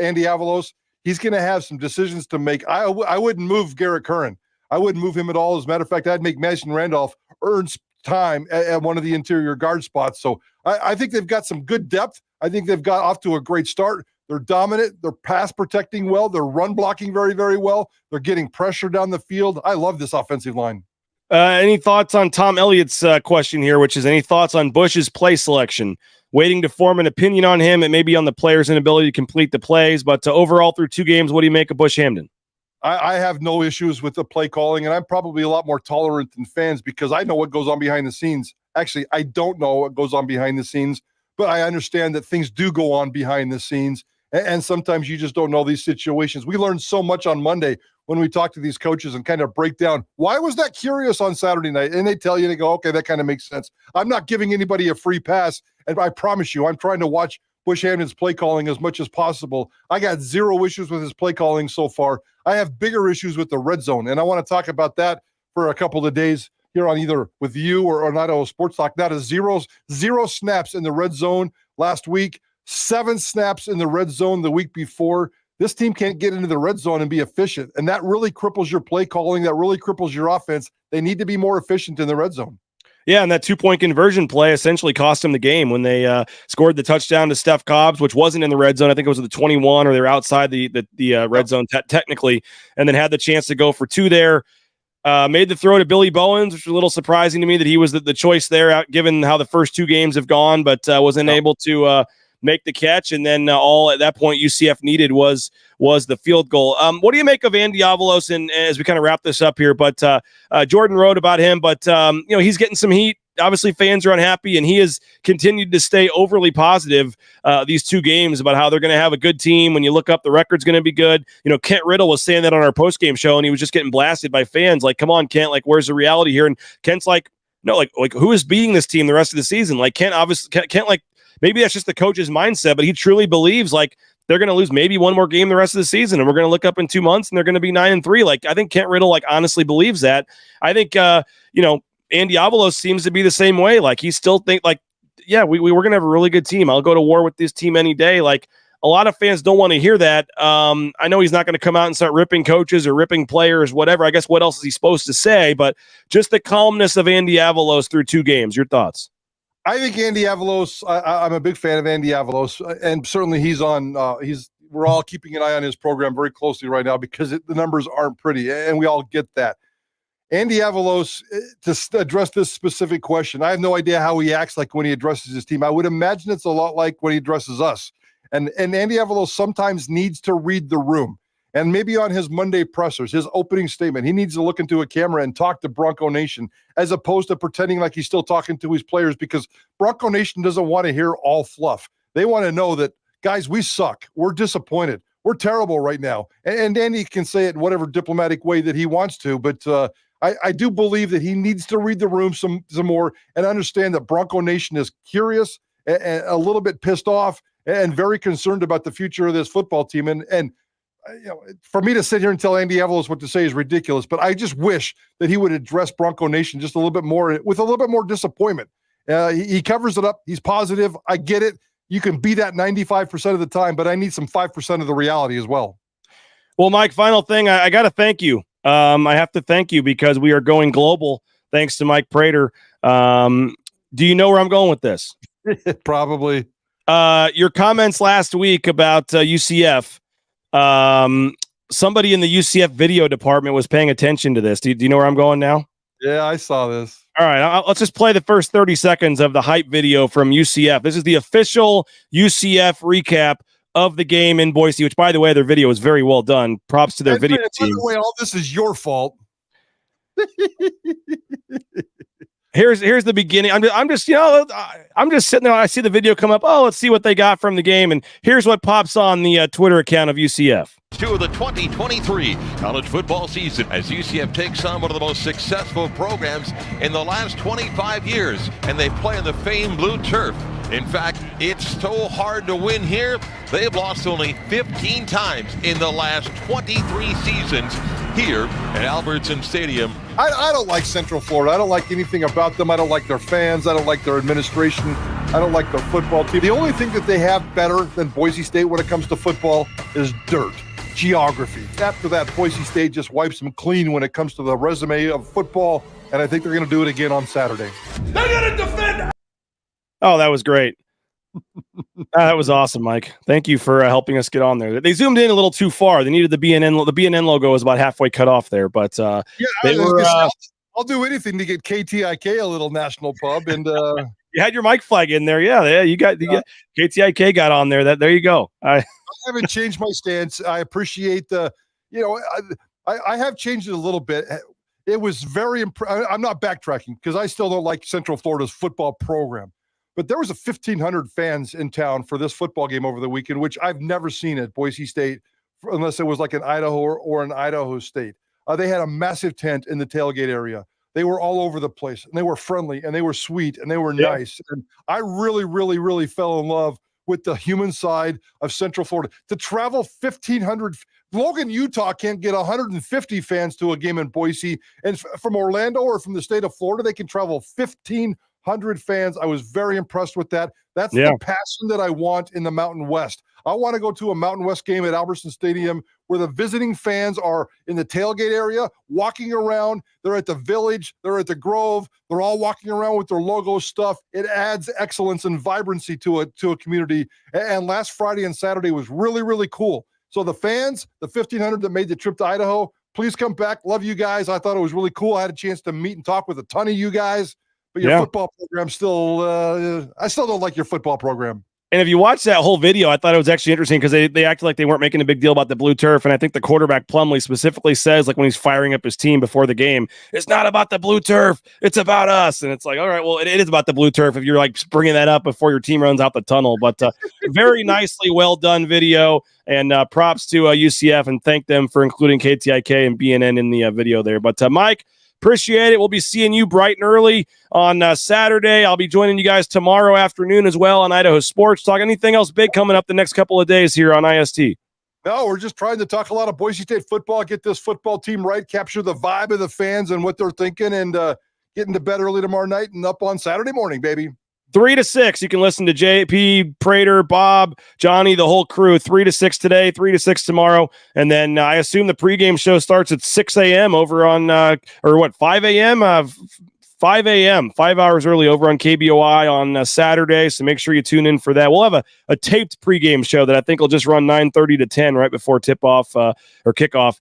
Andy Avalos. He's going to have some decisions to make. I wouldn't move Garrett Curran. I wouldn't move him at all. As a matter of fact, I'd make Mason Randolph earn time at one of the interior guard spots. So I think they've got some good depth. I think they've got off to a great start. They're dominant. They're pass protecting well. They're run blocking very, very well. They're getting pressure down the field. I love this offensive line. Any thoughts on Tom Elliott's question here, which is any thoughts on Bush's play selection? Waiting to form an opinion on him and maybe on the player's inability to complete the plays. But overall, through 2 games, what do you make of Bush Hamdan? I have no issues with the play calling, and I'm probably a lot more tolerant than fans because I know what goes on behind the scenes. Actually, I don't know what goes on behind the scenes, but I understand that things do go on behind the scenes, and sometimes you just don't know these situations. We learned so much on Monday when we talk to these coaches and kind of break down, why was that curious on Saturday night? And they tell you, they go, okay, that kind of makes sense. I'm not giving anybody a free pass, and I promise you, I'm trying to watch Bush Hamdan's play calling as much as possible. I got 0 issues with his play calling so far. I have bigger issues with the red zone, and I want to talk about that for a couple of days here on either with you or on Idaho Sports Talk. That is zero snaps in the red zone last week, 7 snaps in the red zone the week before. This team can't get into the red zone and be efficient, and that really cripples your play calling. That really cripples your offense. They need to be more efficient in the red zone. Yeah, and that 2-point conversion play essentially cost them the game when they scored the touchdown to Steph Cobbs, which wasn't in the red zone. I think it was at the 21, or they're outside the red zone technically, and then had the chance to go for 2 there. Made the throw to Billy Bowens, which was a little surprising to me that he was the choice there, given how the first 2 games have gone, but wasn't able to make the catch. And then all at that point UCF needed was the field goal. What do you make of Andy Avalos? And as we kind of wrap this up here, but Jordan wrote about him, but he's getting some heat obviously fans are unhappy, and he has continued to stay overly positive these 2 games about how they're going to have a good team. When you look up, the record's going to be good. Kent Riddle was saying that on our post-game show, and he was just getting blasted by fans. Like, come on, Kent, like, where's the reality here? And Kent's like, no, like who is beating this team the rest of the season? Like, Kent like, maybe that's just the coach's mindset, but he truly believes, like, they're going to lose maybe one more game the rest of the season, and we're going to look up in 2 months and they're going to be 9-3. Like, I think Kent Riddle, like, honestly believes that. I think, Andy Avalos seems to be the same way. Like, he still think, like, yeah, we're going to have a really good team. I'll go to war with this team any day. Like, a lot of fans don't want to hear that. I know he's not going to come out and start ripping coaches or ripping players, whatever. I guess what else is he supposed to say? But just the calmness of Andy Avalos through 2 games. Your thoughts? I think Andy Avalos, I'm a big fan of Andy Avalos, and certainly he's on, we're all keeping an eye on his program very closely right now because the numbers aren't pretty, and we all get that. Andy Avalos, to address this specific question, I have no idea how he acts like when he addresses his team. I would imagine it's a lot like when he addresses us. And Andy Avalos sometimes needs to read the room. And maybe on his Monday pressers, his opening statement, he needs to look into a camera and talk to Bronco Nation as opposed to pretending like he's still talking to his players, because Bronco Nation doesn't want to hear all fluff. They want to know that, guys, we suck. We're disappointed. We're terrible right now. And Andy can say it in whatever diplomatic way that he wants to, but I do believe that he needs to read the room some more and understand that Bronco Nation is curious and a little bit pissed off and very concerned about the future of this football team. And for me to sit here and tell Andy Avalos what to say is ridiculous, but I just wish that he would address Bronco Nation just a little bit more, with a little bit more disappointment. He covers it up. He's positive. I get it. You can be that 95% of the time, but I need some 5% of the reality as well. Well, Mike, final thing, I got to thank you. I have to thank you because we are going global thanks to Mike Prater. Do you know where I'm going with this? Probably. Your comments last week about UCF. Somebody in the UCF video department was paying attention to this. Do you know where I'm going now? Yeah, I saw this. All right, let's just play the first 30 seconds of the hype video from UCF. This is the official UCF recap of the game in Boise, which, by the way, their video is very well done. Props to their video team. By the way, all this is your fault. Here's the beginning. I'm just sitting there. I see the video come up. Oh, let's see what they got from the game. And here's what pops on the Twitter account of UCF. To the 2023 college football season as UCF takes on one of the most successful programs in the last 25 years, and they play on the famed blue turf. In fact, it's so hard to win here, they've lost only 15 times in the last 23 seasons here at Albertson Stadium. I don't like Central Florida. I don't like anything about them. I don't like their fans. I don't like their administration. I don't like their football team. The only thing that they have better than Boise State when it comes to football is dirt, geography. After that, Boise State just wipes them clean when it comes to the resume of football, and I think they're going to do it again on Saturday. They're going to defend. Oh, that was great. That was awesome, Mike. Thank you for helping us get on there. They zoomed in a little too far. They needed the BNN. The BNN logo was about halfway cut off there, but I'll do anything to get KTIK a little national pub. And you had your mic flag in there. Yeah, you got KTIK got on there. There you go. I haven't changed my stance. I appreciate the, I have changed it a little bit. It was very I'm not backtracking because I still don't like Central Florida's football program. But there was 1,500 fans in town for this football game over the weekend, which I've never seen at Boise State, unless it was like an Idaho or an Idaho State. They had a massive tent in the tailgate area. They were all over the place, and they were friendly, and they were sweet, and they were nice. And I really, really, really fell in love with the human side of Central Florida. To travel 1,500, Logan, Utah can't get 150 fans to a game in Boise. And from Orlando or from the state of Florida, they can travel 1,500 fans. I was very impressed with that. That's the passion that I want in the Mountain West. I want to go to a Mountain West game at Albertson Stadium where the visiting fans are in the tailgate area, walking around. They're at the Village. They're at the Grove. They're all walking around with their logo stuff. It adds excellence and vibrancy to a community. And last Friday and Saturday was really, really cool. So the fans, the 1,500 that made the trip to Idaho, please come back. Love you guys. I thought it was really cool. I had a chance to meet and talk with a ton of you guys. But your football program still, I still don't like your football program. And if you watch that whole video, I thought it was actually interesting because they acted like they weren't making a big deal about the blue turf. And I think the quarterback Plumlee specifically says, like when he's firing up his team before the game, it's not about the blue turf, it's about us. And it's like, all right, well, it is about the blue turf if you're like bringing that up before your team runs out the tunnel. But very nicely well done video. And props to UCF and thank them for including KTIK and BNN in the video there. But Mike, appreciate it. We'll be seeing you bright and early on Saturday. I'll be joining you guys tomorrow afternoon as well on Idaho Sports Talk. Anything else big coming up the next couple of days here on IST? No, we're just trying to talk a lot of Boise State football, get this football team right, capture the vibe of the fans and what they're thinking, and get into bed early tomorrow night and up on Saturday morning, baby. 3 to 6. You can listen to JP, Prater, Bob, Johnny, the whole crew. 3 to 6 today, 3 to 6 tomorrow. And then I assume the pregame show starts at 6 a.m. over on, 5 a.m.? 5 a.m., 5 hours early over on KBOI on Saturday. So make sure you tune in for that. We'll have a taped pregame show that I think will just run 9:30 to 10 right before tip-off or kickoff.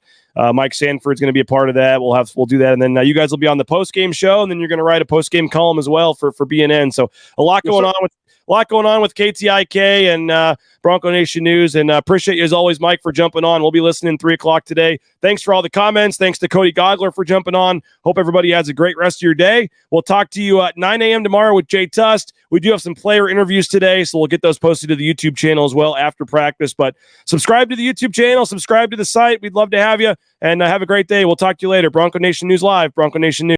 Mike Sanford's going to be a part of that. We'll do that. And then you guys will be on the post-game show, and then you're going to write a post-game column as well for BNN. So a lot going on with KTIK and Bronco Nation News. And appreciate you as always, Mike, for jumping on. We'll be listening 3 o'clock today. Thanks for all the comments. Thanks to Cody Gougler for jumping on. Hope everybody has a great rest of your day. We'll talk to you at 9 a.m. tomorrow with Jay Tust. We do have some player interviews today, so we'll get those posted to the YouTube channel as well after practice. But subscribe to the YouTube channel, subscribe to the site. We'd love to have you, and have a great day. We'll talk to you later. Bronco Nation News Live, Bronco Nation News.